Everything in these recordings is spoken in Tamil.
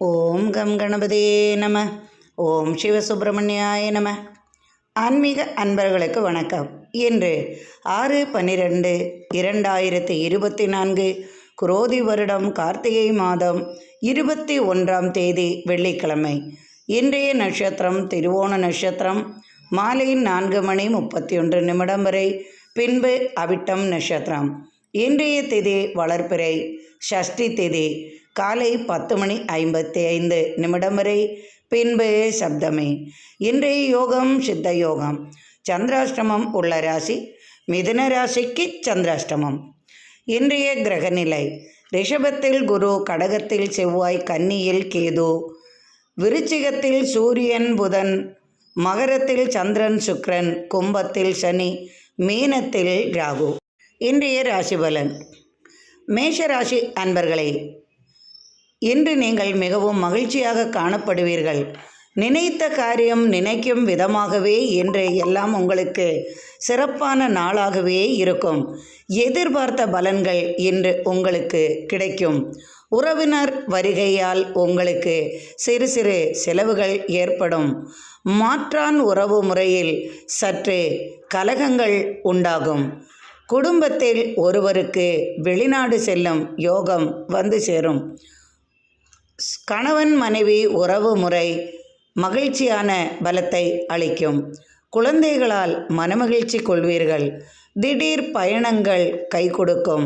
ஓம் கம் கணபதியே நம. ஓம் சிவசுப்பிரமணியாய நம. ஆன்மீக அன்பர்களுக்கு வணக்கம். இன்று 6/12/2024 குரோதி வருடம் கார்த்திகை மாதம் 21ஆம் தேதி வெள்ளிக்கிழமை. இன்றைய நட்சத்திரம் திருவோண நட்சத்திரம். மாலை 4:31 வரை, பின்பு அவிட்டம் நட்சத்திரம். இன்றைய திதி வளர்பிறை. ஷஷ்டி திதி காலை 10:55 வரை, பின்பு சப்தமி. இன்றைய யோகம் சித்த யோகம். சந்திராஷ்டமம் உள்ள ராசி மிதுன ராசிக்கு சந்திராஷ்டமம். இன்றைய கிரகநிலை: ரிஷபத்தில் குரு, கடகத்தில் செவ்வாய், கன்னியில் கேது, விருச்சிகத்தில் சூரியன் புதன், மகரத்தில் சந்திரன் சுக்கிரன், கும்பத்தில் சனி, மீனத்தில் ராகு. இன்றைய ராசி பலன். மேஷ ராசி அன்பர்களே, இன்று நீங்கள் மிகவும் மகிழ்ச்சியாக காணப்படுவீர்கள். நினைத்த காரியம் நினைக்கும் விதமாகவே இன்று எல்லாம் உங்களுக்கு சிறப்பான நாளாகவே இருக்கும். எதிர்பார்த்த பலன்கள் இன்று உங்களுக்கு கிடைக்கும். உறவினர் வருகையால் உங்களுக்கு சிறு சிறு செலவுகள் ஏற்படும். மாற்றான் உறவு முறையில் சற்று கலகங்கள் உண்டாகும். குடும்பத்தில் ஒருவருக்கு வெளிநாடு செல்லும் யோகம் வந்து சேரும். கணவன் மனைவி உறவு முறை மகிழ்ச்சியான பலத்தை அளிக்கும். குழந்தைகளால் மனமகிழ்ச்சி கொள்வீர்கள். திடீர் பயணங்கள் கை கொடுக்கும்.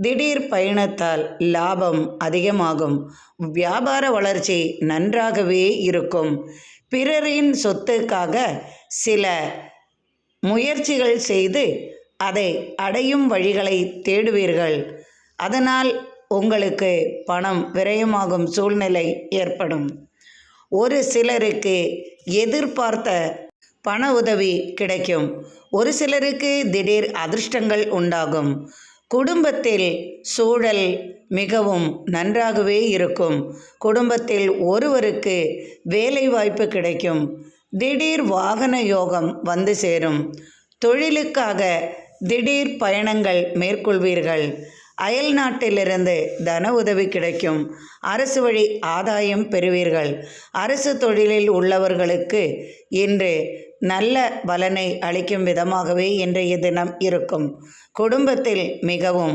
திடீர் பயணத்தால் லாபம் அதிகமாகும். வியாபார வளர்ச்சி நன்றாகவே இருக்கும். பிறரின் சொத்துக்காக சில முயற்சிகள் செய்து அதை அடையும் வழிகளை தேடுவீர்கள். அதனால் உங்களுக்கு பணம் விரயமாகும் சூழ்நிலை ஏற்படும். ஒரு சிலருக்கு எதிர்பார்த்த பண உதவி கிடைக்கும். ஒரு சிலருக்கு திடீர் அதிர்ஷ்டங்கள் உண்டாகும். குடும்பத்தில் சூழல் மிகவும் நன்றாகவே இருக்கும். குடும்பத்தில் ஒருவருக்கு வேலை வாய்ப்பு கிடைக்கும். திடீர் வாகன யோகம் வந்து சேரும். தொழிலுக்காக திடீர் பயணங்கள் மேற்கொள்வீர்கள். அயல் நாட்டிலிருந்து தன உதவி கிடைக்கும். அரசு வழி ஆதாயம் பெறுவீர்கள். அரசு தொழிலில் உள்ளவர்களுக்கு இன்று நல்ல பலனை அளிக்கும் விதமாகவே இன்றைய தினம் இருக்கும். குடும்பத்தில் மிகவும்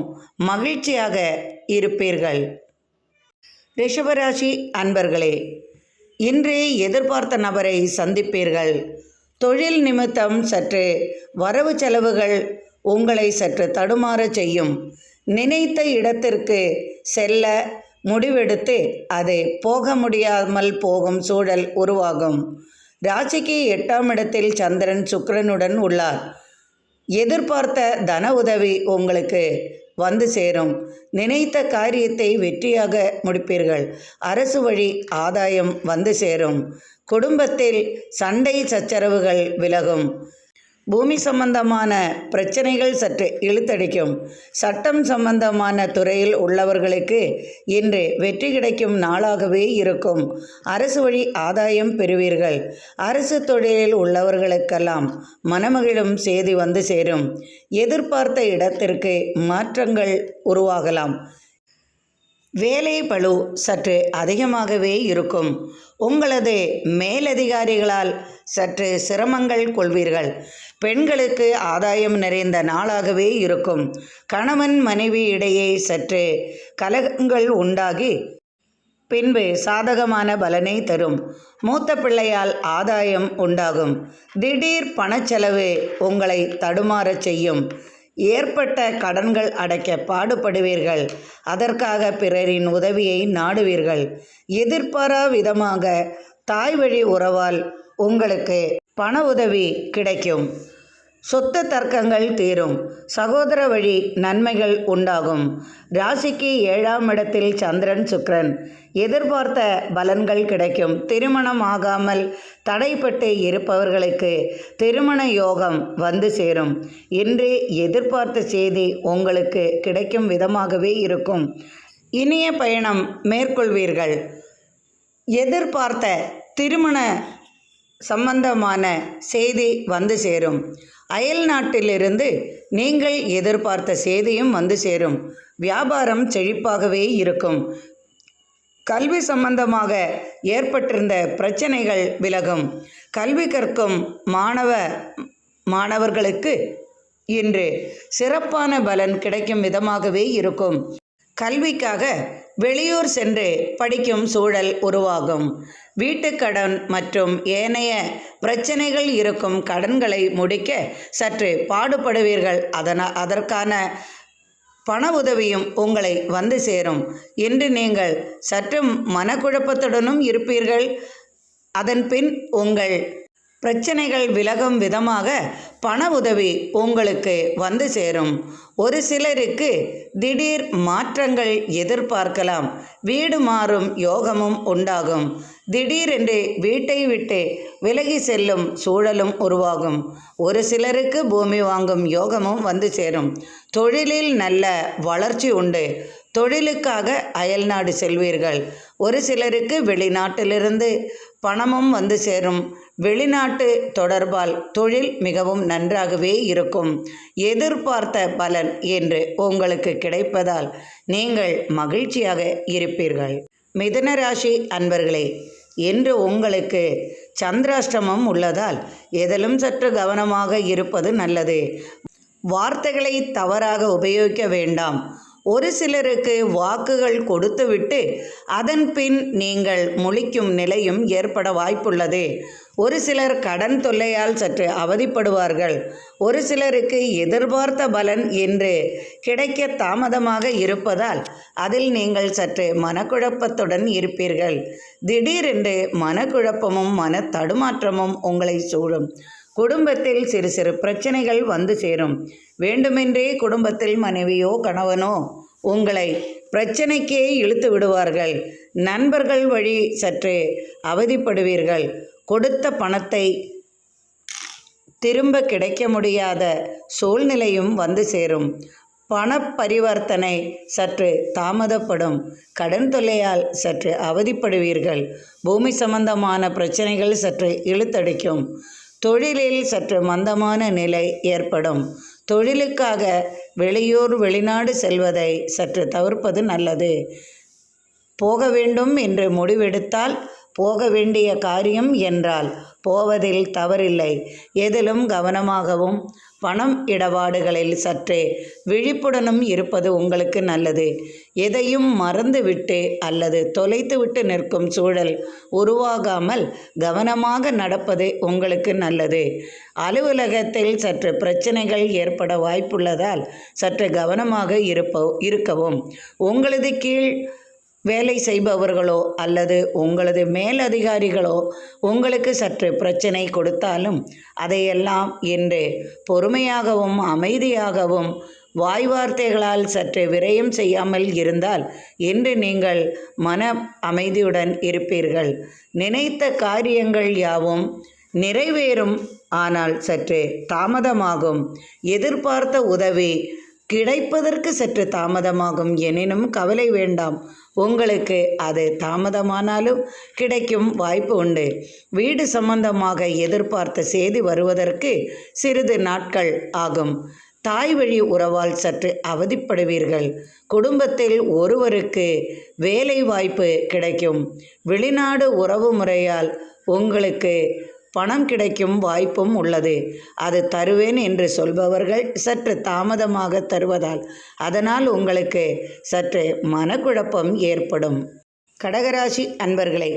மகிழ்ச்சியாக இருப்பீர்கள். ரிஷபராசி அன்பர்களே, இன்று எதிர்பார்த்த நபரை சந்திப்பீர்கள். தொழில் நிமித்தம் சற்று வரவு செலவுகள் உங்களை சற்று தடுமாற செய்யும். நினைத்த இடத்திற்கு செல்ல முடிவெடுத்து அது போக முடியாமல் போகும் சூழல் உருவாகும். ராசிக்கு 8ஆம் இடத்தில் சந்திரன் சுக்கிரனுடன் உள்ளார். எதிர்பார்த்த தன உதவி உங்களுக்கு வந்து சேரும். நினைத்த காரியத்தை வெற்றியாக முடிப்பீர்கள். அரசு வழி ஆதாயம் வந்து சேரும். குடும்பத்தில் சண்டை சச்சரவுகள் விலகும். பூமி சம்பந்தமான பிரச்சனைகள் சற்று இழுத்தடிக்கும். சட்டம் சம்பந்தமான துறையில் உள்ளவர்களுக்கு இன்று வெற்றி கிடைக்கும் நாளாகவே இருக்கும். அரசு வழி ஆதாயம் பெறுவீர்கள். அரசு தொழிலில் உள்ளவர்களுக்கெல்லாம் மனமகிழும் செய்தி வந்து சேரும். எதிர்பார்த்த இடத்திற்கு மாற்றங்கள் உருவாகலாம். வேலை பளு சற்று அதிகமாகவே இருக்கும். உங்களது மேலதிகாரிகளால் சற்று சிரமங்கள் கொள்வீர்கள். பெண்களுக்கு ஆதாயம் நிறைந்த நாளாகவே இருக்கும். கணவன் மனைவி இடையே சற்று கலகங்கள் உண்டாகி பின்பு சாதகமான பலனை தரும். மூத்த பிள்ளையால் ஆதாயம் உண்டாகும். திடீர் பணச்செலவு உங்களை தடுமாறச் செய்யும். ஏற்பட்ட கடன்கள் அடைக்க பாடுபடுவீர்கள். அதற்காக பிறரின் உதவியை நாடுவீர்கள். எதிர்பாரா விதமாக தாய் வழி உறவால் உங்களுக்கு பண உதவி கிடைக்கும். சொத்து தர்க்கங்கள் தீரும். சகோதர வழி நன்மைகள் உண்டாகும். ராசிக்கு 7ஆம் இடத்தில் சந்திரன் சுக்கிரன். எதிர்பார்த்த பலன்கள் கிடைக்கும். திருமணம் ஆகாமல் தடைப்பட்டு இருப்பவர்களுக்கு திருமண யோகம் வந்து சேரும். இன்று எதிர்பார்த்த செய்தி உங்களுக்கு கிடைக்கும் விதமாகவே இருக்கும். இனிய பயணம் மேற்கொள்வீர்கள். எதிர்பார்த்த திருமண சம்பந்தமான செய்தி வந்து சேரும். அயல் நாட்டிலிருந்து நீங்கள் எதிர்பார்த்த செய்தியும் வந்து சேரும். வியாபாரம் செழிப்பாகவே இருக்கும். கல்வி சம்பந்தமாக ஏற்பட்டிருந்த பிரச்சனைகள் விலகும். கல்வி கற்கும் மாணவர்களுக்கு இன்று சிறப்பான பலன் கிடைக்கும் விதமாகவே இருக்கும். கல்விக்காக வெளியூர் சென்று படிக்கும் சூழல் உருவாகும். வீட்டுக்கடன் மற்றும் ஏனைய பிரச்சனைகள் இருக்கும் கடன்களை முடிக்க சற்று பாடுபடுவீர்கள். அதற்கான பண உதவியும் உங்களை வந்து சேரும். இன்று நீங்கள் சற்று மனக்குழப்பத்துடனும் இருப்பீர்கள். அதன் பின் உங்கள் பிரச்சனைகள் விலகும் விதமாக பண உதவி உங்களுக்கு வந்து சேரும். ஒரு சிலருக்கு திடீர் மாற்றங்கள் எதிர்பார்க்கலாம். வீடு மாறும் யோகமும் உண்டாகும். திடீரென்று வீட்டை விட்டு விலகி செல்லும் சூழலும் உருவாகும். ஒரு சிலருக்கு பூமி வாங்கும் யோகமும் வந்து சேரும். தொழிலில் நல்ல வளர்ச்சி உண்டு. தொழிலுக்காக அயல்நாடு செல்வீர்கள். ஒரு சிலருக்கு வெளிநாட்டிலிருந்து பணமும் வந்து சேரும். வெளிநாட்டு தொடர்பால் தொழில் மிகவும் நன்றாகவே இருக்கும். எதிர்பார்த்த பலன் என்று உங்களுக்கு கிடைப்பதால் நீங்கள் மகிழ்ச்சியாக இருப்பீர்கள். மிதுன ராசி அன்பர்களே, இன்று உங்களுக்கு சந்திராஷ்டமம் உள்ளதால் எதிலும் சற்று கவனமாக இருப்பது நல்லது. வார்த்தைகளை தவறாக உபயோகிக்க வேண்டாம். ஒரு சிலருக்கு வாக்குகள் கொடுத்துவிட்டு அதன் பின் நீங்கள் முழிக்கும் நிலையும் ஏற்பட வாய்ப்புள்ளது. ஒரு சிலர் கடன் தொல்லையால் சற்று அவதிப்படுவார்கள். ஒரு சிலருக்கு எதிர்பார்த்த பலன் என்று கிடைக்க தாமதமாக இருப்பதால் அதில் நீங்கள் சற்று மனக்குழப்பத்துடன் இருப்பீர்கள். திடீரென்று மனக்குழப்பமும் மன தடுமாற்றமும் உங்களை சூழும். குடும்பத்தில் சிறு சிறு பிரச்சனைகள் வந்து சேரும். வேண்டுமென்றே குடும்பத்தில் மனைவியோ கணவனோ உங்களை பிரச்சனைக்கே இழுத்து விடுவார்கள். நண்பர்கள் வழி சற்று அவதிப்படுவீர்கள். கொடுத்த பணத்தை திரும்ப கிடைக்க முடியாத சூழ்நிலையும் வந்து சேரும். பண பரிவர்த்தனை சற்று தாமதப்படும். கடன் தொல்லையால் சற்று அவதிப்படுவீர்கள். பூமி சம்பந்தமான பிரச்சனைகள் சற்று இழுத்தடிக்கும். தொழிலில் சற்று மந்தமான நிலை ஏற்படும். தொழிலுக்காக வெளியூர் வெளிநாடு செல்வதை சற்று தவிர்ப்பது நல்லது. போக வேண்டும் என்று முடிவெடுத்தால் போக வேண்டிய காரியம் என்றால் போவதில் தவறில்லை. எதிலும் கவனமாகவும் பணம் இடபாடுகளில் சற்றே விழிப்புடனும் இருப்பது உங்களுக்கு நல்லது. எதையும் மறந்துவிட்டு அல்லது தொலைத்துவிட்டு நிற்கும் சூழல் உருவாகாமல் கவனமாக நடப்பது உங்களுக்கு நல்லது. அலுவலகத்தில் சற்று பிரச்சனைகள் ஏற்பட வாய்ப்புள்ளதால் சற்று கவனமாக இருக்கவும். உங்களது கீழ் வேலை செய்பவர்களோ அல்லது உங்களது மேலதிகாரிகளோ உங்களுக்கு சற்று பிரச்சனை கொடுத்தாலும் அதையெல்லாம் இன்று பொறுமையாகவும் அமைதியாகவும் வாய்வார்த்தைகளால் சற்று விரயம் செய்யாமல் இருந்தால் இன்று நீங்கள் மன அமைதியுடன் இருப்பீர்கள். நினைத்த காரியங்கள் யாவும் நிறைவேறும். ஆனால் சற்று தாமதமாகும். எதிர்பார்த்த உதவி கிடைப்பதற்கு சற்று தாமதமாகும். எனினும் கவலை வேண்டாம். உங்களுக்கு அது தாமதமானாலும் கிடைக்கும் வாய்ப்பு உண்டு. வீடு சம்பந்தமாக எதிர்பார்த்த செய்தி வருவதற்கு சிறிது நாட்கள் ஆகும். தாய் வழி உறவால் சற்று அவதிப்படுவீர்கள். குடும்பத்தில் ஒருவருக்கு வேலை வாய்ப்பு கிடைக்கும். வெளிநாடு உறவு முறையால் உங்களுக்கு பணம் கிடைக்கும் வாய்ப்பும் உள்ளது. அது தருவேன் என்று சொல்பவர்கள் சற்று தாமதமாக தருவதால் அதனால் உங்களுக்கு சற்று மனக்குழப்பம் ஏற்படும். கடகராசி அன்பர்களே,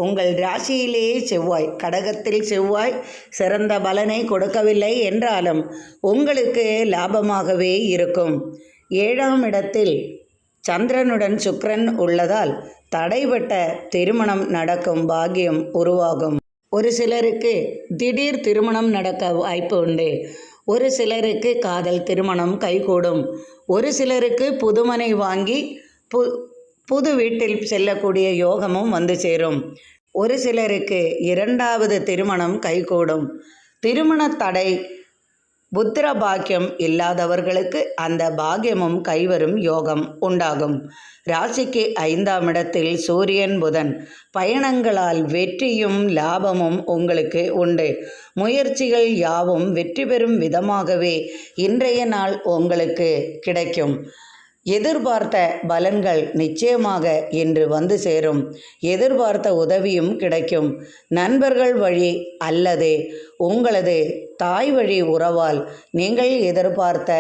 உங்கள் ராசியிலேயே செவ்வாய், கடகத்தில் செவ்வாய் சிறந்த பலனை கொடுக்கவில்லை என்றாலும் உங்களுக்கு லாபமாகவே இருக்கும். 7ஆம் இடத்தில் சந்திரனுடன் சுக்கிரன் உள்ளதால் தடைபட்ட திருமணம் நடக்கும் பாக்கியம் உருவாகும். ஒரு சிலருக்கு திடீர் திருமணம் நடக்க வாய்ப்பு உண்டு. ஒரு சிலருக்கு காதல் திருமணம் கைகூடும். ஒரு சிலருக்கு புதுமனை வாங்கி புது வீட்டில் செல்லக்கூடிய யோகமும் வந்து சேரும். ஒரு சிலருக்கு 2வது திருமணம் கைகூடும். திருமண தடை புத்திர பாக்கியம் இல்லாதவர்களுக்கு அந்த பாக்கியமும் கைவரும் யோகம் உண்டாகும். ராசிக்கு 5ஆம் இடத்தில் சூரியன் புதன். பயணங்களால் வெற்றியும் லாபமும் உங்களுக்கு உண்டு. முயற்சிகள் யாவும் வெற்றி பெறும் விதமாகவே இன்றைய நாள் உங்களுக்கு கிடைக்கும். எதிர்பார்த்த பலன்கள் நிச்சயமாக இன்று வந்து சேரும். எதிர்பார்த்த உதவியும் கிடைக்கும். நண்பர்கள் வழி அல்லது உங்களது தாய் வழி உறவால் நீங்கள் எதிர்பார்த்த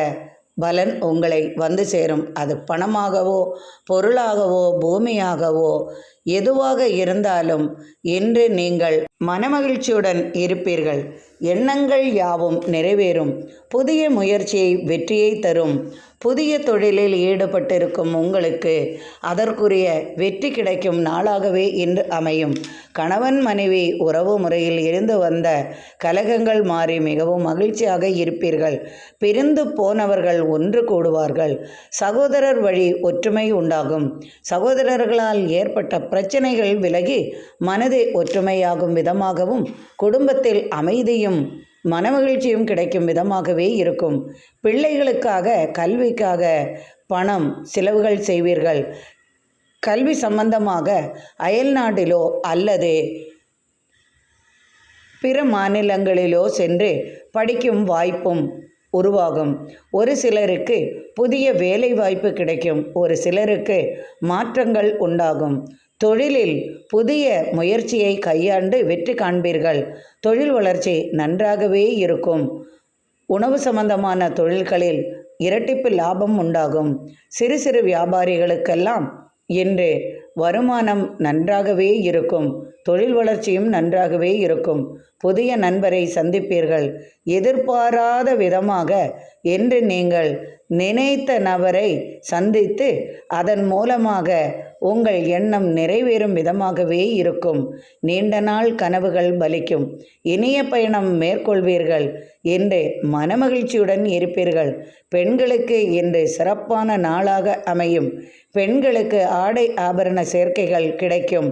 பலன் உங்களை வந்து சேரும். அது பணமாகவோ பொருளாகவோ பூமியாகவோ எதுவாக இருந்தாலும் இன்று நீங்கள் மனமகிழ்ச்சியுடன் இருப்பீர்கள். எண்ணங்கள் யாவும் நிறைவேறும். புதிய முயற்சியை வெற்றியை தரும். புதிய தொழிலில் ஈடுபட்டிருக்கும் உங்களுக்கு அதற்குரிய வெற்றி கிடைக்கும் நாளாகவே இன்று அமையும். கணவன் மனைவி உறவு முறையில் இருந்து வந்த கலகங்கள் மாறி மிகவும் மகிழ்ச்சியாக இருப்பீர்கள். பிரிந்து போனவர்கள் ஒன்று கூடுவார்கள். சகோதரர் வழி ஒற்றுமை உண்டாகும். சகோதரர்களால் ஏற்பட்ட பிரச்சனைகள் விலகி மனதை ஒற்றுமையாகும் விதமாகவும் குடும்பத்தில் அமைதியும் மனமகிழ்ச்சியும் கிடைக்கும் விதமாகவே இருக்கும். பிள்ளைகளுக்காக கல்விக்காக பணம் செலவுகள் செய்வீர்கள். கல்வி சம்பந்தமாக அயல்நாட்டிலோ அல்லது பிற மாநிலங்களிலோ சென்று படிக்கும் வாய்ப்பும் உருவாகும். ஒரு சிலருக்கு புதிய வேலை வாய்ப்பு கிடைக்கும். ஒரு சிலருக்கு மாற்றங்கள் உண்டாகும். தொழிலில் புதிய முயற்சியை கையாண்டு வெற்றி காண்பீர்கள். தொழில் வளர்ச்சி நன்றாகவே இருக்கும். உணவு சம்பந்தமான தொழில்களில் இரட்டிப்பு லாபம் உண்டாகும். சிறு சிறு வியாபாரிகளுக்கெல்லாம் இன்று வருமானம் நன்றாகவே இருக்கும். தொழில் வளர்ச்சியும் நன்றாகவே இருக்கும். புதிய நண்பரை சந்திப்பீர்கள். எதிர்பாராத விதமாக என்று நீங்கள் நினைத்த நபரை சந்தித்து அதன் மூலமாக உங்கள் எண்ணம் நிறைவேறும் விதமாகவே இருக்கும். நீண்ட நாள் கனவுகள் பலிக்கும். இனிய பயணம் மேற்கொள்வீர்கள் என்று மனமகிழ்ச்சியுடன் இருப்பீர்கள். பெண்களுக்கு இன்று சிறப்பான நாளாக அமையும். பெண்களுக்கு ஆடை ஆபரண சேர்க்கைகள் கிடைக்கும்.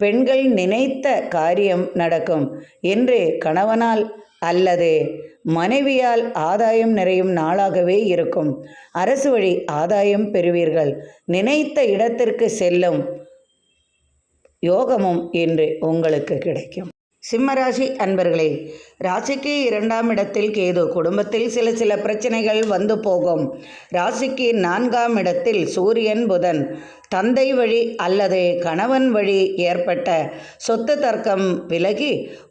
பெண்கள் நினைத்த காரியம் நடக்கும். இன்று கணவனால் அல்லது மனைவியால் ஆதாயம் நிறையும் நாளாகவே இருக்கும். அரசு வழி ஆதாயம் பெறுவீர்கள். நினைத்த இடத்திற்கு செல்லும் யோகமும் இன்று உங்களுக்கு கிடைக்கும். சிம்மராசி அன்பர்களே, ராசிக்கு 2ஆம் இடத்தில் கேது. குடும்பத்தில் சில பிரச்சனைகள் வந்து போகும். ராசிக்கு 4ஆம் இடத்தில் சூரியன் புதன். தந்தை வழி அல்லது கணவன் வழி ஏற்பட்ட சொத்து தர்க்கம் விலகி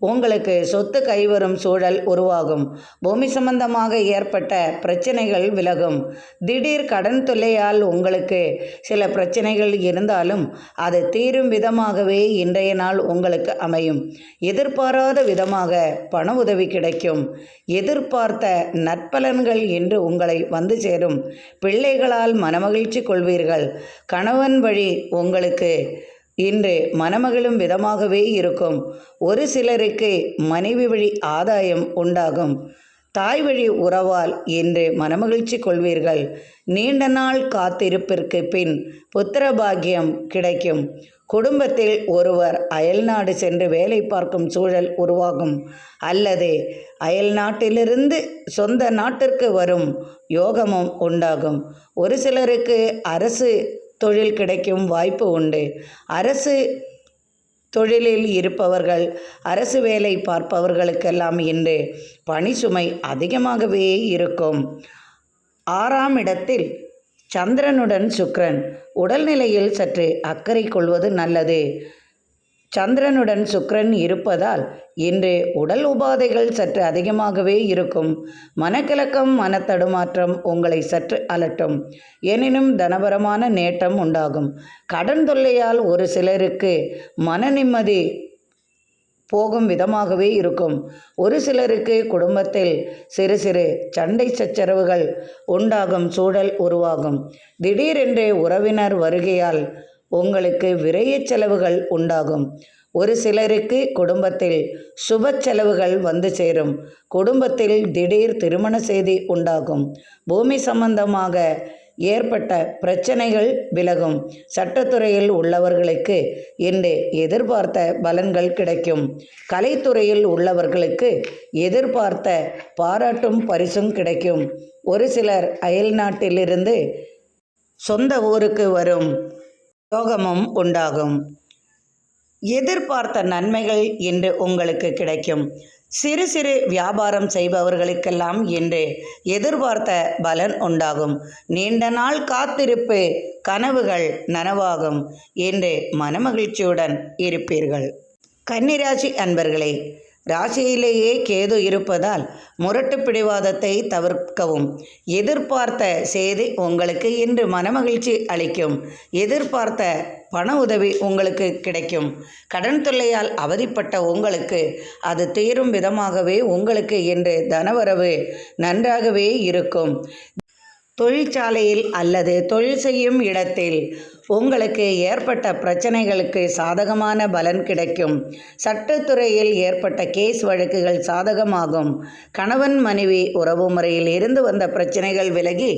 உங்களுக்கு சொத்து கைவரும் சூழல் உருவாகும். பூமி சம்பந்தமாக ஏற்பட்ட பிரச்சனைகள் விலகும். திடீர் கடன் தொல்லையால் உங்களுக்கு சில பிரச்சனைகள் இருந்தாலும் அது தீரும் விதமாகவே இன்றைய நாள் உங்களுக்கு அமையும். எதிர்பாராத விதமாக பண உதவி கிடைக்கும். எதிர்பார்த்த நற்பலன்கள் இன்று உங்களை வந்து சேரும். பிள்ளைகளால் மனமகிழ்ச்சி கொள்வீர்கள். கணவன் வழி உங்களுக்கு இன்று மனமகிழும் விதமாகவே இருக்கும். ஒரு சிலருக்கு மனைவி வழி ஆதாயம் உண்டாகும். தாய் வழி உறவால் இன்று மனமகிழ்ச்சி கொள்வீர்கள். நீண்ட நாள் காத்திருப்பிற்கு பின் புத்திரபாகியம் கிடைக்கும். குடும்பத்தில் ஒருவர் அயல்நாடு சென்று வேலை பார்க்கும் சூழல் உருவாகும். அல்லது அயல் நாட்டிலிருந்து சொந்த நாட்டிற்கு வரும் யோகமும் உண்டாகும். ஒரு சிலருக்கு அரசு தொழில் கிடைக்கும் வாய்ப்பு உண்டு. அரசு தொழிலில் இருப்பவர்கள், அரசு வேலை பார்ப்பவர்களுக்கெல்லாம் இன்று பணி சுமை அதிகமாகவே இருக்கும். 6ஆம் இடத்தில் சந்திரனுடன் சுக்கிரன். உடல்நிலையில் சற்று அக்கறை கொள்வது நல்லது. சந்திரனுடன் சுக்கிரன் இருப்பதால் இன்று உடல் உபாதைகள் சற்று அதிகமாகவே இருக்கும். மனக்கலக்கம் மனத்தடுமாற்றம் உங்களை சற்று அலட்டும். எனினும் தனபரமான நேட்டம் உண்டாகும். கடன் தொல்லையால் ஒரு சிலருக்கு மன நிம்மதி போகும் விதமாகவே இருக்கும். ஒரு சிலருக்கு குடும்பத்தில் சிறு சிறு சண்டை சச்சரவுகள் உண்டாகும் சூழல் உருவாகும். திடீரென்று உறவினர் வருகையால் உங்களுக்கு விரய செலவுகள் உண்டாகும். ஒரு சிலருக்கு குடும்பத்தில் சுப செலவுகள் வந்து சேரும். குடும்பத்தில் திடீர் திருமண செய்தி உண்டாகும். பூமி சம்பந்தமாக ஏற்பட்ட பிரச்சனைகள் விலகும். சட்டத்துறையில் உள்ளவர்களுக்கு இன்று எதிர்பார்த்த பலன்கள் கிடைக்கும். கலைத்துறையில் உள்ளவர்களுக்கு எதிர்பார்த்த பாராட்டும் பரிசும் கிடைக்கும். ஒரு சிலர் அயல்நாட்டிலிருந்து சொந்த ஊருக்கு வரும் யோகமும் உண்டாகும். எதிர்பார்த்த நன்மைகள் இன்று உங்களுக்கு கிடைக்கும். சிறு சிறு வியாபாரம் செய்பவர்களுக்கெல்லாம் இன்று எதிர்பார்த்த பலன் உண்டாகும். நீண்ட நாள் காத்திருப்பு கனவுகள் நனவாகும். என்று மனமகிழ்ச்சியுடன் இருப்பீர்கள். கன்னிராசி அன்பர்களே, ராசியிலேயே கேது இருப்பதால் முரட்டு பிடிவாதத்தை தவிர்க்கவும். எதிர்பார்த்த செய்தி உங்களுக்கு இன்று மனமகிழ்ச்சி அளிக்கும். எதிர்பார்த்த பண உதவி உங்களுக்கு கிடைக்கும். கடன் தொல்லையால் அவதிப்பட்ட உங்களுக்கு அது தீரும் விதமாகவே உங்களுக்கு இன்று தனவரவு நன்றாகவே இருக்கும். தொழிற்சாலையில் அல்லது தொழில் செய்யும் இடத்தில் உங்களுக்கு ஏற்பட்ட பிரச்சனைகளுக்கு சாதகமான பலன் கிடைக்கும். சட்டத்துறையில் ஏற்பட்ட கேஸ் வழக்குகள் சாதகமாகும். கணவன் மனைவி உறவு முறையில் இருந்து வந்த பிரச்சனைகள் விலகி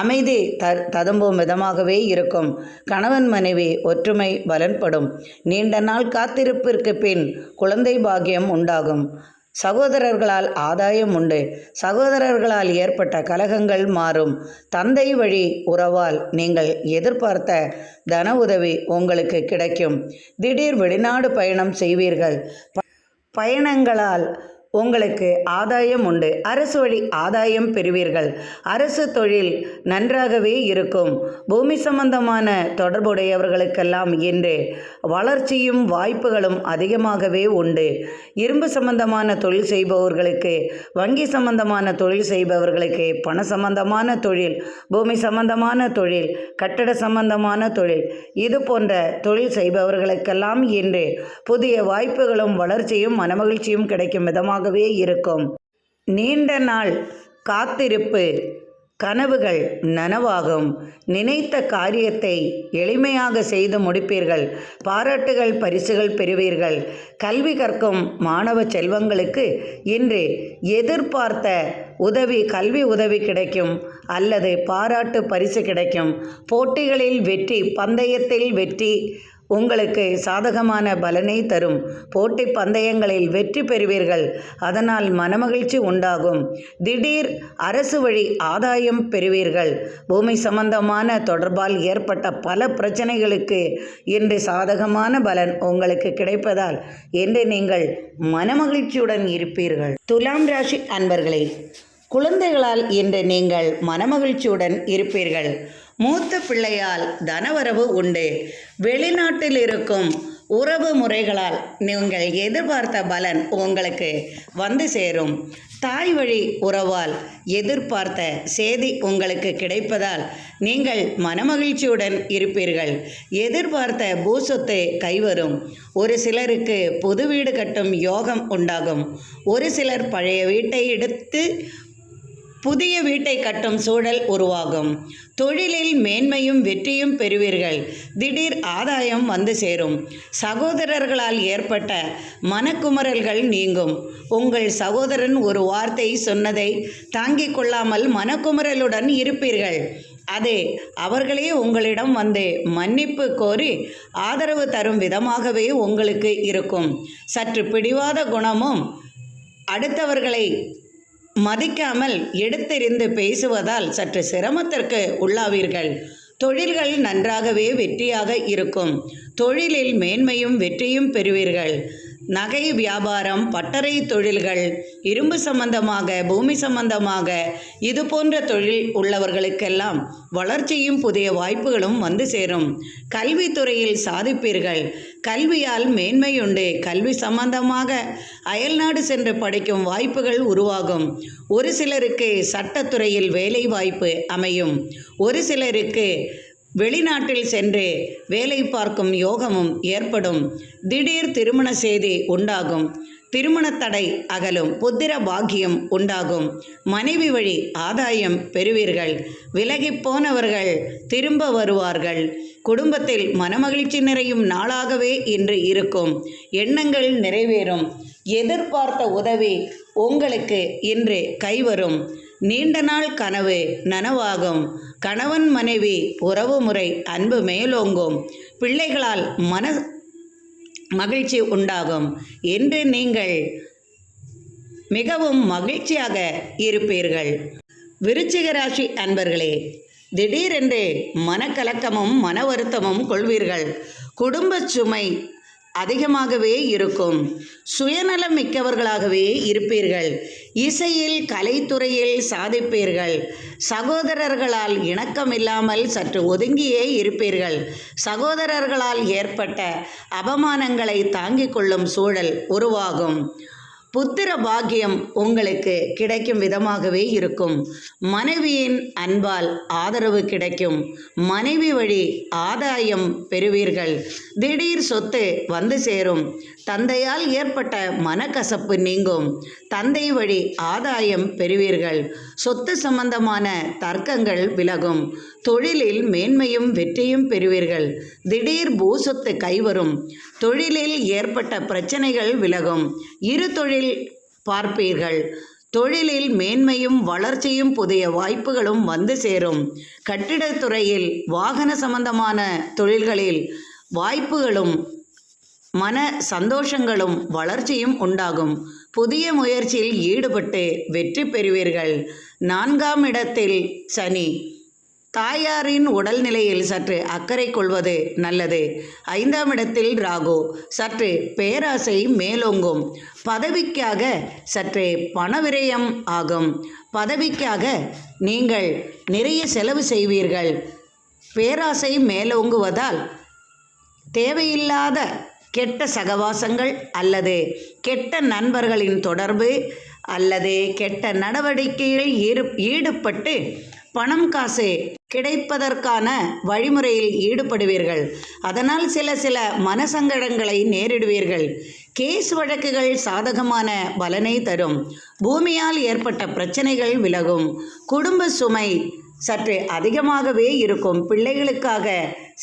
அமைதி ததும்பும் விதமாகவே இருக்கும். கணவன் மனைவி ஒற்றுமை பலன்படும். நீண்ட நாள் காத்திருப்பிற்கு பின் குழந்தை பாக்கியம் உண்டாகும். சகோதரர்களால் ஆதாயம் உண்டு. சகோதரர்களால் ஏற்பட்ட கலகங்கள் மாறும். தந்தை வழி உறவால் நீங்கள் எதிர்பார்த்த தன உதவி உங்களுக்கு கிடைக்கும். திடீர் வெளிநாடு பயணம் செய்வீர்கள். பயணங்களால் உங்களுக்கு ஆதாயம் உண்டு. அரசு வழி ஆதாயம் பெறுவீர்கள். அரசு தொழில் நன்றாகவே இருக்கும். பூமி சம்பந்தமான தொடர்புடையவர்களுக்கெல்லாம் இன்று வளர்ச்சியும் வாய்ப்புகளும் அதிகமாகவே உண்டு. இரும்பு சம்பந்தமான தொழில் செய்பவர்களுக்கு, வங்கி சம்பந்தமான தொழில் செய்பவர்களுக்கு, பண சம்பந்தமான தொழில், பூமி சம்பந்தமான தொழில், கட்டட சம்பந்தமான தொழில், இது போன்ற தொழில் செய்பவர்களுக்கெல்லாம் இன்று புதிய வாய்ப்புகளும் வளர்ச்சியும் மனமகிழ்ச்சியும் கிடைக்கும் விதமாக இருக்கும். நீண்ட நாள் காத்திருப்பு கனவுகள் நனவாகும். நினைத்த காரியத்தை எளிமையாக செய்து முடிப்பீர்கள். பாராட்டுகள் பரிசுகள் பெறுவீர்கள். கல்வி கற்கும் மாணவ செல்வங்களுக்கு இன்று எதிர்பார்த்த உதவி, கல்வி உதவி கிடைக்கும் அல்லது பாராட்டு பரிசு கிடைக்கும். போட்டிகளில் வெற்றி, பந்தயத்தில் வெற்றி உங்களுக்கு சாதகமான பலனை தரும். போட்டி பந்தயங்களில் வெற்றி பெறுவீர்கள். அதனால் மனமகிழ்ச்சி உண்டாகும். திடீர் அரசு வழி ஆதாயம் பெறுவீர்கள். பூமி சம்பந்தமான தொடர்பால் ஏற்பட்ட பல பிரச்சனைகளுக்கு இன்று சாதகமான பலன் உங்களுக்கு கிடைப்பதால் இன்று நீங்கள் மனமகிழ்ச்சியுடன் இருப்பீர்கள். துலாம் ராசி அன்பர்களே, குழந்தைகளால் இன்று நீங்கள் மனமகிழ்ச்சியுடன் இருப்பீர்கள். மூத்த பிள்ளையால் தனவரவு உண்டு. வெளிநாட்டில் இருக்கும் உறவு முறைகளால் நீங்கள் எதிர்பார்த்த பலன் உங்களுக்கு வந்து சேரும். தாய் வழி உறவால் எதிர்பார்த்த செய்தி உங்களுக்கு கிடைப்பதால் நீங்கள் மனமகிழ்ச்சியுடன் இருப்பீர்கள். எதிர்பார்த்த பூசொத்து கைவரும். ஒரு சிலருக்கு புது வீடு கட்டும் யோகம் உண்டாகும். ஒரு சிலர் பழைய வீட்டை எடுத்து புதிய வீட்டை கட்டும் சூழல் உருவாகும். தொழிலில் மேன்மையும் வெற்றியும் பெறுவீர்கள். திடீர் ஆதாயம் வந்து சேரும். சகோதரர்களால் ஏற்பட்ட மனக்குமரல்கள் நீங்கும். உங்கள் சகோதரன் ஒரு வார்த்தை சொன்னதை தாங்கிக் கொள்ளாமல் மனக்குமரலுடன் இருப்பீர்கள். அது அவர்களே உங்களிடம் வந்து மன்னிப்பு கோரி ஆதரவு தரும் விதமாகவே உங்களுக்கு இருக்கும். சற்று பிடிவாத குணமும் அடுத்தவர்களை மதிக்காமல் எடுத்தெறிந்து பேசுவதால் சற்று சிரமத்திற்கு உள்ளாவீர்கள். தொழில்கள் நன்றாகவே வெற்றியாக இருக்கும். தொழிலில் மேன்மையும் வெற்றியும் பெறுவீர்கள். நகை வியாபாரம், பட்டறை தொழில்கள், இரும்பு சம்பந்தமாக, பூமி சம்பந்தமாக இது போன்ற தொழில் உள்ளவர்களுக்கெல்லாம் வளர்ச்சியும் புதிய வாய்ப்புகளும் வந்து சேரும். கல்வித்துறையில் சாதிப்பீர்கள். கல்வியால் மேன்மையுண்டு. கல்வி சம்பந்தமாக அயல்நாடு சென்று படிக்கும் வாய்ப்புகள் உருவாகும். ஒரு சிலருக்கு சட்டத்துறையில் வேலை வாய்ப்பு அமையும். ஒரு சிலருக்கு வெளிநாட்டில் சென்று வேலை பார்க்கும் யோகமும் ஏற்படும். திடீர் திருமண செய்தி உண்டாகும். திருமண தடை அகலும். புத்திர பாக்கியம் உண்டாகும். மனைவி வழி ஆதாயம் பெறுவீர்கள். விலகி போனவர்கள் திரும்ப வருவார்கள். குடும்பத்தில் மனமகிழ்ச்சி நிறையும் நாளாகவே இன்று இருக்கும். எண்ணங்கள் நிறைவேறும். எதிர்பார்த்த உதவி உங்களுக்கு இன்று கைவரும். நீண்ட நாள் கனவு நனவாகும். கணவன் மனைவி உறவு முறை அன்பு மேலோங்கும். பிள்ளைகளால் மகிழ்ச்சி உண்டாகும். என்று நீங்கள் மிகவும் மகிழ்ச்சியாக இருப்பீர்கள். விருச்சிக ராசி அன்பர்களே, திடீரென்று மனக்கலக்கமும் மன வருத்தமும் கொள்வீர்கள். குடும்ப சுமை அதிகமாகவே இருக்கும். சுயநலம் மிக்கவர்களாகவே இருப்பீர்கள். இசையில் கலைத்துறையில் சாதிப்பீர்கள். சகோதரர்களால் இணக்கமில்லாமல் சற்று ஒதுங்கியே இருப்பீர்கள். சகோதரர்களால் ஏற்பட்ட அவமானங்களை தாங்கிக் கொள்ளும் சூழல் உருவாகும். புத்திர பாக்கியம் உங்களுக்கு கிடைக்கும் விதமாகவே இருக்கும். மனைவியின் அன்பால் ஆதரவு கிடைக்கும். மனைவி வழி ஆதாயம் பெறுவீர்கள். திடீர் சொத்து வந்து சேரும். தந்தையால் ஏற்பட்ட மனக்கசப்பு நீங்கும். தந்தை வழி ஆதாயம் பெறுவீர்கள். சொத்து சம்பந்தமான தர்க்கங்கள் விலகும். தொழிலில் மேன்மையும் வெற்றியும் பெறுவீர்கள். திடீர் பூசொத்து கைவரும். தொழிலில் ஏற்பட்ட பிரச்சனைகள் விலகும். இரு தொழில் பார்ப்பீர்கள். தொழிலில் மேன்மையும் வளர்ச்சியும் புதிய வாய்ப்புகளும் வந்து சேரும். கட்டிடத்துறையில் வாகன சம்பந்தமான தொழில்களில் வாய்ப்புகளும் மன சந்தோஷங்களும் வளர்ச்சியும் உண்டாகும். புதிய முயற்சியில் ஈடுபட்டு வெற்றி பெறுவீர்கள். 4ஆம் இடத்தில் சனி. தாயாரின் உடல்நிலையில் சற்று அக்கறை கொள்வது நல்லது. 5ஆம் இடத்தில் ராகு. சற்று பேராசை மேலோங்கும். பதவிக்காக சற்றே பணவிரயம் ஆகும். பதவிக்காக நீங்கள் நிறைய செலவு செய்வீர்கள். பேராசை மேலோங்குவதால் தேவையில்லாத கெட்ட சகவாசங்கள் அல்லது கெட்ட நண்பர்களின் தொடர்பு அல்லது கெட்ட நடவடிக்கையில் ஈடுபட்டு பணம் காசு கிடைப்பதற்கான வழிமுறையில் ஈடுபடுவீர்கள். அதனால் சில மனசங்கடங்களை நேரிடுவீர்கள். கேஸ் வழக்குகள் சாதகமான பலனை தரும். பூமியால் ஏற்பட்ட பிரச்சனைகள் விலகும். குடும்ப சுமை சற்று அதிகமாகவே இருக்கும். பிள்ளைகளுக்காக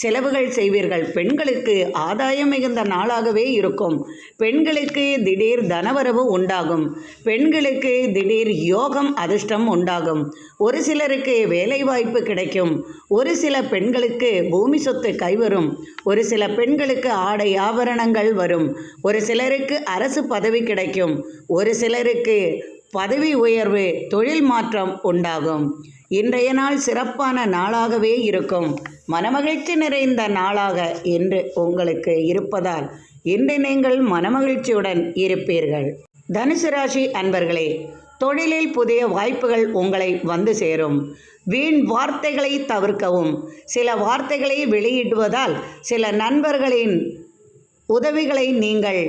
செலவுகள் செய்வீர்கள். பெண்களுக்கு ஆதாயம் மிகுந்த நாளாகவே இருக்கும். பெண்களுக்கு திடீர் தனவரவு உண்டாகும். பெண்களுக்கு திடீர் யோகம் அதிர்ஷ்டம் உண்டாகும். ஒரு சிலருக்கு வேலைவாய்ப்பு கிடைக்கும். ஒரு சில பெண்களுக்கு பூமி சொத்து கைவரும். ஒரு சில பெண்களுக்கு ஆடை ஆபரணங்கள் வரும். ஒரு சிலருக்கு அரசு பதவி கிடைக்கும். ஒரு சிலருக்கு பதவி உயர்வு தொழில் மாற்றம் உண்டாகும். இன்றைய நாள் சிறப்பான நாளாகவே இருக்கும். மனமகிழ்ச்சி நிறைந்த நாளாக இன்று உங்களுக்கு இருப்பதால் இன்று நீங்கள் மனமகிழ்ச்சியுடன் இருப்பீர்கள். தனுசு ராசி அன்பர்களே, தொழிலில் புதிய வாய்ப்புகள் உங்களை வந்து சேரும். வீண் வார்த்தைகளை தவிர்க்கவும். சில வார்த்தைகளை வெளியிடுவதால் சில நண்பர்களின் உதவிகளை நீங்கள்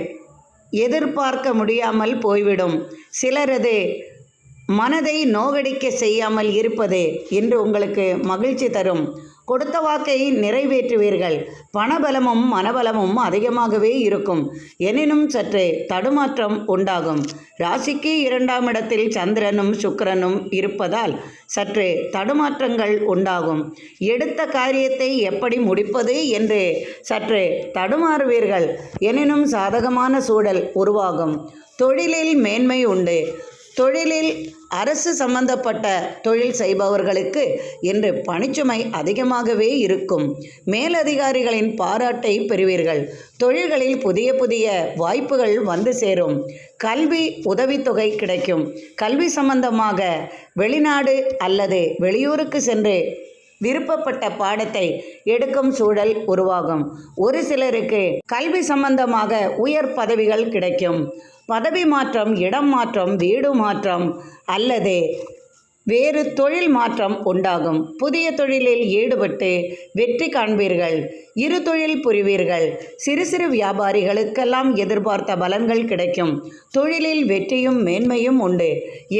எதிர்பார்க்க முடியாமல் போய்விடும். சிலரது மனதை நோகடிக்க செய்யாமல் இருப்பது இன்று உங்களுக்கு மகிழ்ச்சி தரும். கொடுத்த வாக்கை நிறைவேற்றுவீர்கள். பணபலமும் மனபலமும் அதிகமாகவே இருக்கும். எனினும் சற்று தடுமாற்றம் உண்டாகும். ராசிக்கு 2ஆம் இடத்தில் சந்திரனும் சுக்கிரனும் இருப்பதால் சற்று தடுமாற்றங்கள் உண்டாகும். எடுத்த காரியத்தை எப்படி முடிப்பது என்று சற்று தடுமாறுவீர்கள். எனினும் சாதகமான சூழல் உருவாகும். தொழிலில் மேன்மை உண்டு. தொழிலில் அரசு சம்பந்தப்பட்ட தொழில் செய்பவர்களுக்கு இன்று பணிச்சுமை அதிகமாகவே இருக்கும். மேலதிகாரிகளின் பாராட்டை பெறுவீர்கள். தொழில்களில் புதிய வாய்ப்புகள் வந்து சேரும். கல்வி உதவித்தொகை கிடைக்கும். கல்வி சம்பந்தமாக வெளிநாடு அல்லது வெளியூருக்கு சென்று விருப்பப்பட்ட பாடத்தை எடுக்கும் சூழல் உருவாகும். ஒரு சிலருக்கு கல்வி சம்பந்தமாக உயர் பதவிகள் கிடைக்கும். பதவி மாற்றம், இடம் மாற்றம், வீடு மாற்றம் அல்லது வேறு தொழில் மாற்றம் உண்டாகும். புதிய தொழிலில் ஈடுபட்டு வெற்றி காண்பீர்கள். இரு தொழில் புரிவீர்கள். சிறு வியாபாரிகளுக்கெல்லாம் எதிர்பார்த்த பலன்கள் கிடைக்கும். தொழிலில் வெற்றியும் மேன்மையும் உண்டு.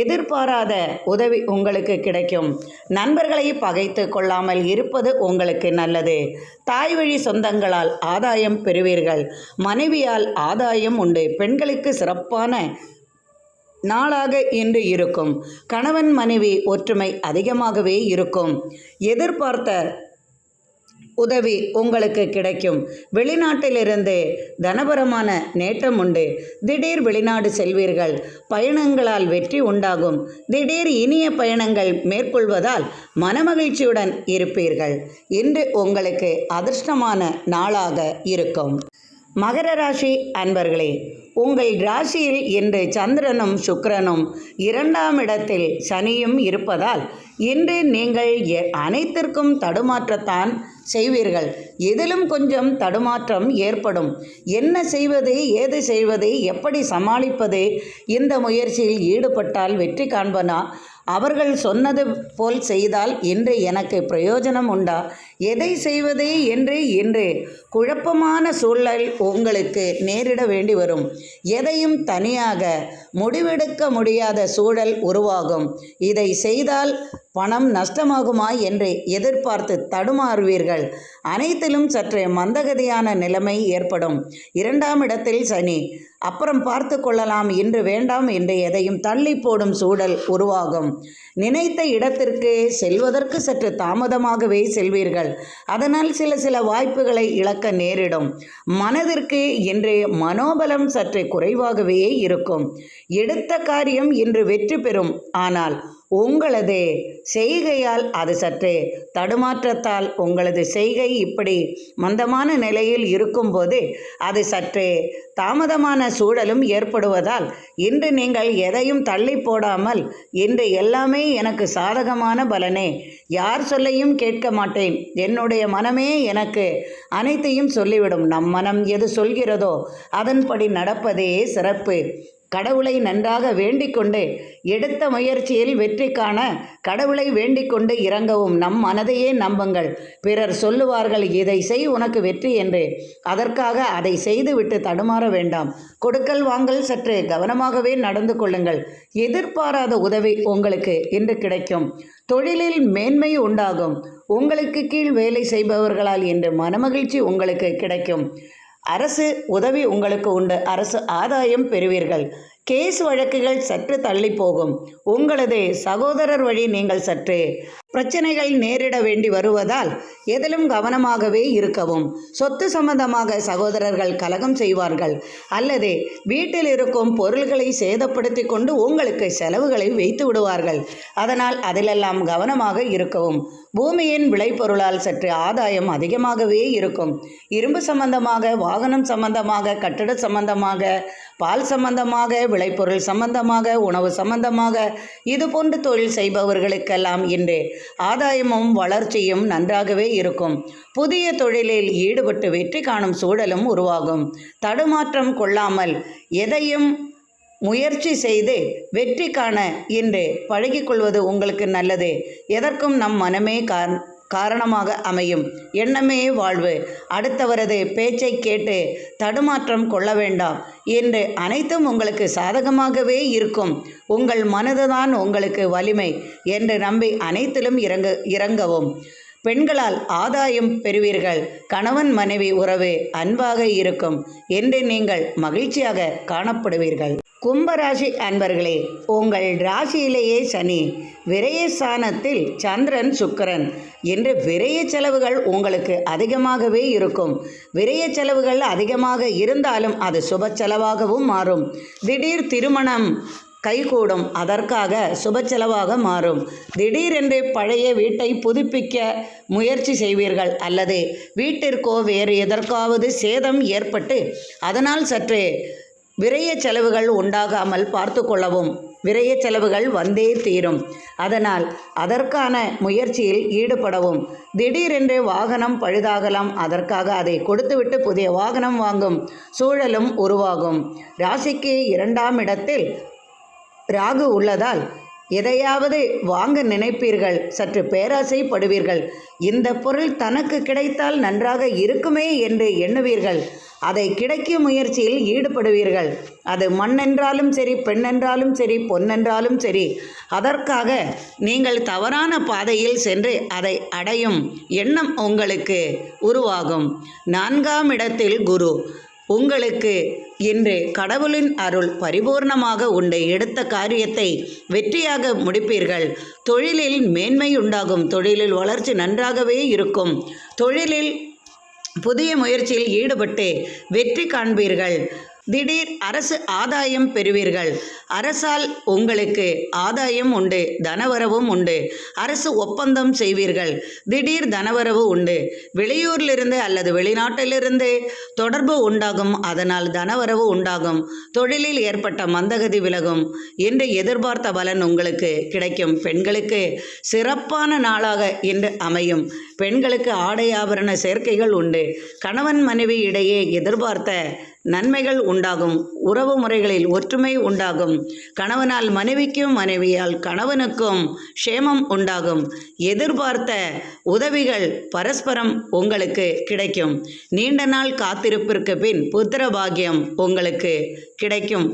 எதிர்பாராத உதவி உங்களுக்கு கிடைக்கும். நண்பர்களை பகைத்து கொள்ளாமல் இருப்பது உங்களுக்கு நல்லது. தாய் வழி சொந்தங்களால் ஆதாயம் பெறுவீர்கள். மனைவியால் ஆதாயம் உண்டு. பெண்களுக்கு சிறப்பான நாளாக இன்று இருக்கும். கணவன் மனைவி ஒற்றுமை அதிகமாகவே இருக்கும். எதிர்பார்த்த உதவி உங்களுக்கு கிடைக்கும். வெளிநாட்டிலிருந்து தனபரமான நேற்றம் உண்டு. திடீர் வெளிநாடு செல்வீர்கள். பயணங்களால் வெற்றி உண்டாகும். திடீர் இனிய பயணங்கள் மேற்கொள்வதால் மனமகிழ்ச்சியுடன் இருப்பீர்கள். இன்று உங்களுக்கு அதிர்ஷ்டமான நாளாக இருக்கும். மகர ராசி அன்பர்களே, உங்கள் ராசியில் இன்று சந்திரனும் சுக்கிரனும் 2ஆம் இடத்தில் சனியும் இருப்பதால் இன்று நீங்கள் அனைத்திற்கும் தடுமாற்றத்தான் செய்வீர்கள். எதிலும் கொஞ்சம் தடுமாற்றம் ஏற்படும். என்ன செய்வது, ஏது செய்வது, எப்படி சமாளிப்பது? இந்த முயற்சியில் ஈடுபட்டால் வெற்றி காண்பனா? அவர்கள் சொன்னது போல் செய்தால் இன்று எனக்கு பிரயோஜனம் உண்டா? எதை செய்வது என்று இன்று குழப்பமான சூழல் உங்களுக்கு நேரிட வேண்டி வரும். எதையும் தனியாக முடிவெடுக்க முடியாத சூழல் உருவாகும். இதை செய்தால் பணம் நஷ்டமாகுமா என்று எதிர்பார்த்து தடுமாறுவீர்கள். அனைத்திலும் சற்றே மந்தகதியான நிலைமை ஏற்படும். 2ஆம் இடத்தில் சனி. அப்புறம் பார்த்து கொள்ளலாம், இன்று வேண்டாம் என்று எதையும் தள்ளி போடும் சூழல் உருவாகும். நினைத்த இடத்திற்கு செல்வதற்கு சற்று தாமதமாகவே செல்வீர்கள். அதனால் சில வாய்ப்புகளை இழக்க நேரிடும். மனதிற்கு இன்று மனோபலம் சற்று குறைவாகவே இருக்கும். எடுத்த காரியம் இன்று வெற்றி பெறும். ஆனால் உங்களது செய்கையால் அது சற்றே தடுமாற்றத்தால் உங்களது செய்கை இப்படி மந்தமான நிலையில் இருக்கும்போது அது சற்றே தாமதமான சூழலும் ஏற்படுவதால் இன்று நீங்கள் எதையும் தள்ளி போடாமல், இன்று எல்லாமே எனக்கு சாதகமான பலனே, யார் சொல்லையும் கேட்க மாட்டேன், என்னுடைய மனமே எனக்கு அனைத்தையும் சொல்லிவிடும், நம் மனம் எது சொல்கிறதோ அதன்படி நடப்பதே சிறப்பு, கடவுளை நன்றாக வேண்டிக்கொண்டு எடுத்த முயற்சியில் வெற்றி காண கடவுளை வேண்டிக்கொண்டு இறங்கவும். நம் மனதையே நம்புங்கள். பிறர் சொல்லுவார்கள் இதை செய் உனக்கு வெற்றி என்று. அதற்காக அதை செய்துவிட்டு தடுமாற வேண்டாம். கொடுக்கல் வாங்கல் சற்று கவனமாகவே நடந்து கொள்ளுங்கள். எதிர்பாராத உதவி உங்களுக்கு இன்று கிடைக்கும். தொழிலில் மேன்மை உண்டாகும். உங்களுக்கு கீழ் வேலை செய்பவர்களால் இன்று மனமகிழ்ச்சி உங்களுக்கு கிடைக்கும். அரசு உதவி உங்களுக்கு உண்டு. அரசு ஆதாயம் பெறுவீர்கள். கேஸ் வழக்குகள் சற்று தள்ளி போகும். உங்களது சகோதரர் வழி நீங்கள் சற்று பிரச்சனைகள் நேரிட வேண்டி வருவதால் எதிலும் கவனமாகவே இருக்கவும். சொத்து சம்பந்தமாக சகோதரர்கள் கலகம் செய்வார்கள் அல்லது வீட்டில் இருக்கும் பொருள்களை சேதப்படுத்தி கொண்டு உங்களுக்கு செலவுகளை வைத்து விடுவார்கள். அதனால் அதிலெல்லாம் கவனமாக இருக்கவும். பூமியின் விளைபொருளால் சற்று ஆதாயம் அதிகமாகவே இருக்கும். இரும்பு சம்பந்தமாக, வாகனம் சம்பந்தமாக, கட்டட சம்பந்தமாக, பால் சம்பந்தமாக, விளைபொருள் சம்பந்தமாக, உணவு சம்பந்தமாக இதுபோன்று தொழில் செய்பவர்களுக்கெல்லாம் இன்று ஆதாயமும் வளர்ச்சியும் நன்றாகவே இருக்கும். புதிய தொழிலில் ஈடுபட்டு வெற்றி காணும் சூழலும் உருவாகும். தடுமாற்றம் கொள்ளாமல் எதையும் முயற்சி செய்து வெற்றி காண இன்று பழகிக்கொள்வது உங்களுக்கு நல்லது. எதற்கும் நம் மனமே காரணமாக அமையும். எண்ணமே வாழ்வு. அடுத்தவரது பேச்சை கேட்டு தடுமாற்றம் கொள்ள வேண்டாம். என்று அனைத்தும் உங்களுக்கு சாதகமாகவே இருக்கும். உங்கள் மனதுதான் உங்களுக்கு வலிமை என்று நம்பி அனைத்திலும் இறங்கவும். பெண்களால் ஆதாயம் பெறுவீர்கள். கணவன் மனைவி உறவு அன்பாக இருக்கும் என்று நீங்கள் மகிழ்ச்சியாக காணப்படுவீர்கள். கும்பராசி அன்பர்களே, உங்கள் ராசியிலேயே சனி, விரயஸ்தானத்தில் சந்திரன், சுக்கிரன் என்று விரய செலவுகள் உங்களுக்கு அதிகமாகவே இருக்கும். விரய செலவுகள் அதிகமாக இருந்தாலும் அது சுப செலவாகவும் மாறும். திடீர் திருமணம் கைகூடும். அதற்காக சுப செலவாக மாறும். திடீரென்று பழைய வீட்டை புதுப்பிக்க முயற்சி செய்வீர்கள் அல்லது வீட்டிற்கோ வேறு எதற்காவது சேதம் ஏற்பட்டு அதனால் சற்றே விரய செலவுகள் உண்டாகாமல் பார்த்து கொள்ளவும். விரய செலவுகள் வந்தே தீரும். அதனால் அதற்கான முயற்சியில் ஈடுபடவும். திடீரென்று வாகனம் பழுதாகலாம். அதற்காக அதை கொடுத்துவிட்டு புதிய வாகனம் வாங்கும் சூழலும் உருவாகும். ராசிக்கு 2ஆம் இடத்தில் ராகு உள்ளதால் எதையாவது வாங்க நினைப்பீர்கள். சற்று பேராசைப்படுவீர்கள். இந்த பொருள் தனக்கு கிடைத்தால் நன்றாக இருக்குமே என்று எண்ணுவீர்கள். அதை கிடைக்கும் முயற்சியில் ஈடுபடுவீர்கள். அது மண் என்றாலும் சரி, பெண் என்றாலும் சரி, பொன்னென்றாலும் சரி, அதற்காக நீங்கள் தவறான பாதையில் சென்று அதை அடையும் எண்ணம் உங்களுக்கு உருவாகும். 4ஆம் இடத்தில் குரு. உங்களுக்கு இன்று கடவுளின் அருள் பரிபூர்ணமாக உண்டு. எடுத்த காரியத்தை வெற்றியாக முடிப்பீர்கள். தொழிலில் மேன்மை உண்டாகும். தொழிலில் வளர்ச்சி நன்றாகவே இருக்கும். தொழிலில் புதிய முயற்சியில் ஈடுபட்டு வெற்றி காண்பீர்கள். திடீர் அரசு ஆதாயம் பெறுவீர்கள். அரசால் உங்களுக்கு ஆதாயம் உண்டு, தனவரவும் உண்டு. அரசு ஒப்பந்தம் செய்வீர்கள். திடீர் தனவரவு உண்டு. வெளியூரிலிருந்து அல்லது வெளிநாட்டிலிருந்து தொடர்பு உண்டாகும், அதனால் தனவரவு உண்டாகும். தொழிலில் ஏற்பட்ட மந்தகதி விலகும். இன்று எதிர்பார்த்த பலன் உங்களுக்கு கிடைக்கும். பெண்களுக்கு சிறப்பான நாளாக இன்று அமையும். பெண்களுக்கு ஆடை ஆபரண சேர்க்கைகள் உண்டு. கணவன் மனைவி இடையே எதிர்பார்த்த நன்மைகள் உண்டாகும். உறவு முறைகளில் ஒற்றுமை உண்டாகும். கணவனால் மனைவிக்கும், மனைவியால் கணவனுக்கும் க்ஷேமம் உண்டாகும். எதிர்பார்த்த உதவிகள் பரஸ்பரம் உங்களுக்கு கிடைக்கும். நீண்ட நாள் காத்திருப்பிற்கு பின் புத்திர பாக்கியம் உங்களுக்கு கிடைக்கும்.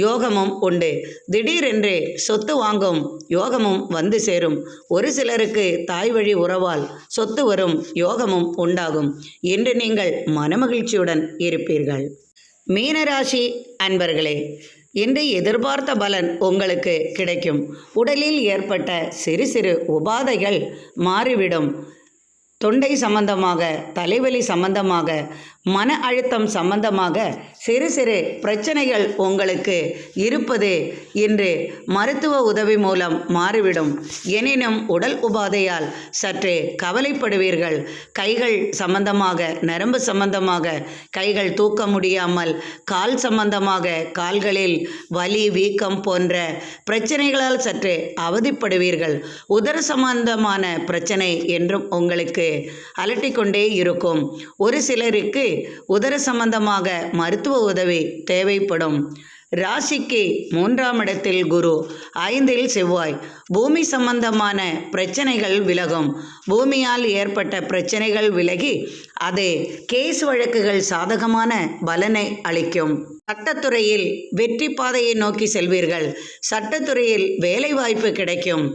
யோகமும் உண்டு. திடீரென்று சொத்து வாங்கும் யோகமும் வந்து சேரும். ஒரு சிலருக்கு தாய் வழி உறவால் சொத்து வரும் யோகமும் உண்டாகும். இன்று நீங்கள் மனமகிழ்ச்சியுடன் இருப்பீர்கள். மீனராசி அன்பர்களே, இன்று எதிர்பார்த்த பலன் உங்களுக்கு கிடைக்கும். உடலில் ஏற்பட்ட சிறு சிறு உபாதைகள் மாறிவிடும். தொண்டை சம்பந்தமாக, தலைவலி சம்பந்தமாக, மன அழுத்தம் சம்பந்தமாக சிறு சிறு பிரச்சனைகள் உங்களுக்கு இருப்பது இன்று மருத்துவ உதவி மூலம் மாறிவிடும். எனினும் உடல் உபாதையால் சற்று கவலைப்படுவீர்கள். கைகள் சம்பந்தமாக, நரம்பு சம்பந்தமாக கைகள் தூக்க முடியாமல், கால் சம்பந்தமாக கால்களில் வலி, வீக்கம் போன்ற பிரச்சனைகளால் சற்று அவதிப்படுவீர்கள். உதர சம்பந்தமான பிரச்சனை என்றும் உங்களுக்கு அலட்டிக்கொண்டே இருக்கும். ஒரு சிலருக்கு உதர சம்பந்தமாக மருத்துவ உதவி தேவைப்படும். ராசிக்கு 3ஆம் இடத்தில் குரு, 5இல் செவ்வாய். பூமி சம்பந்தமான பிரச்சனைகள் விலகும். பூமியால் ஏற்பட்ட பிரச்சனைகள் விலகி அது கேஸ் வழக்குகள் சாதகமான பலனை அளிக்கும். சட்டத்துறையில் வெற்றி பாதையை நோக்கி செல்வீர்கள். சட்டத்துறையில் வேலைவாய்ப்பு கிடைக்கும்.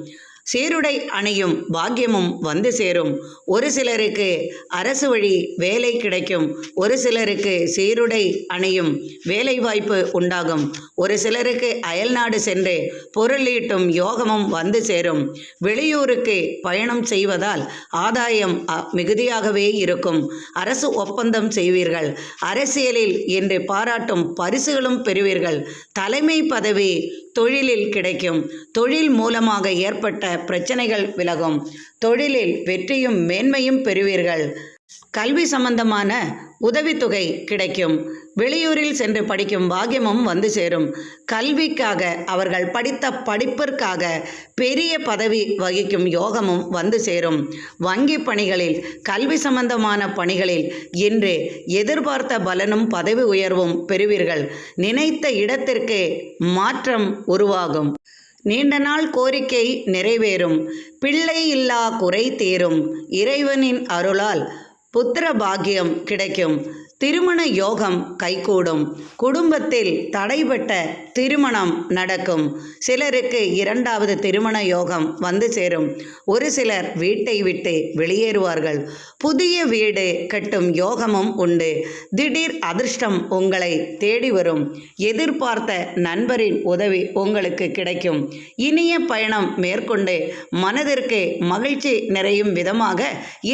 சீருடை அணியும் பாக்கியமும் வந்து சேரும். ஒரு சிலருக்கு அரசு வழி வேலை கிடைக்கும். ஒரு சிலருக்கு சீருடை அணியும் வேலைவாய்ப்பு உண்டாகும். ஒரு சிலருக்கு அயல்நாடு சென்று பொருளீட்டும் யோகமும் வந்து சேரும். வெளியூருக்கு பயணம் செய்வதால் ஆதாயம் மிகுதியாகவே இருக்கும். அரசு ஒப்பந்தம் செய்வீர்கள். அரசியலில் இன்று பாராட்டும் பரிசுகளும் பெறுவீர்கள். தலைமை பதவி தொழிலில் கிடைக்கும். தொழில் மூலமாக ஏற்பட்ட பிரச்சனைகள் விலகும். தொழிலில் வெற்றியும் மேன்மையும் பெறுவீர்கள். கல்வி சம்பந்தமான உதவித்தொகை கிடைக்கும். வெளியூரில் சென்று படிக்கும் பாக்கியமும் வந்து சேரும். கல்விக்காக, அவர்கள் படித்த படிப்பிற்காக பெரிய பதவி வகிக்கும் யோகமும் வந்து சேரும். வங்கி பணிகளில், கல்வி சம்பந்தமான பணிகளில் இன்று எதிர்பார்த்த பலனும் பதவி உயர்வும் பெறுவீர்கள். நினைத்த இடத்திற்கு மாற்றம் உருவாகும். நீண்ட நாள் கோரிக்கை நிறைவேறும். பிள்ளை இல்லா குறை தீரும். இறைவனின் அருளால் புத்திர பாக்கியம் கிடைக்கும். திருமண யோகம் கைகூடும். குடும்பத்தில் தடைபட்ட திருமணம் நடக்கும். சிலருக்கு 2வது திருமண யோகம் வந்து சேரும். ஒரு சிலர் வீட்டை விட்டு வெளியேறுவார்கள். புதிய வீடு கட்டும் யோகமும் உண்டு. திடீர் அதிர்ஷ்டம் உங்களை தேடி வரும். எதிர்பார்த்த நண்பரின் உதவி உங்களுக்கு கிடைக்கும். இனிய பயணம் மேற்கொண்டு மனதிற்கு மகிழ்ச்சி நிறையும் விதமாக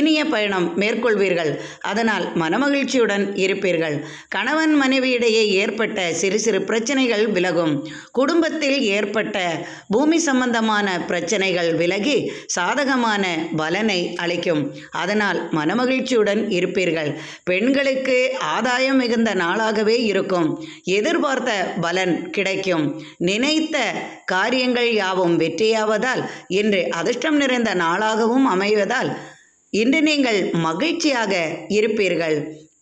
இனிய பயணம் மேற்கொள்வீர்கள். அதனால் மனமகிழ்ச்சியுடன் இருப்பீர்கள். கணவன் மனைவியிடையே ஏற்பட்ட சிறு சிறு பிரச்சனைகள் விலகும். குடும்பத்தில் ஏற்பட்ட பூமி சம்பந்தமான பிரச்சனைகள் விலகி சாதகமான பலனை அளிக்கும். அதனால் மனமகிழ்ச்சியுடன் இருப்பீர்கள். பெண்களுக்கு ஆதாயம் மிகுந்த நாளாகவே இருக்கும். எதிர்பார்த்த பலன் கிடைக்கும். நினைத்த காரியங்கள் யாவும் வெற்றியாவதால் இன்று அதிர்ஷ்டம் நிறைந்த நாளாகவும் அமைவதால் இன்று நீங்கள் மகிழ்ச்சியாக இருப்பீர்கள்.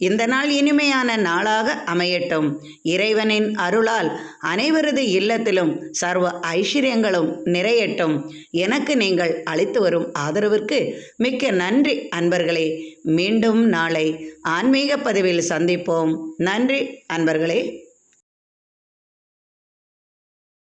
இந்த நாள் இனிமையான நாளாக அமையட்டும். இறைவனின் அருளால் அனைவரது இல்லத்திலும் சர்வ ஐஸ்வர்யங்களும் நிறையட்டும். எனக்கு நீங்கள் அளித்து வரும் ஆதரவிற்கு மிக்க நன்றி அன்பர்களே. மீண்டும் நாளை ஆன்மீக பதிவில் சந்திப்போம். நன்றி அன்பர்களே.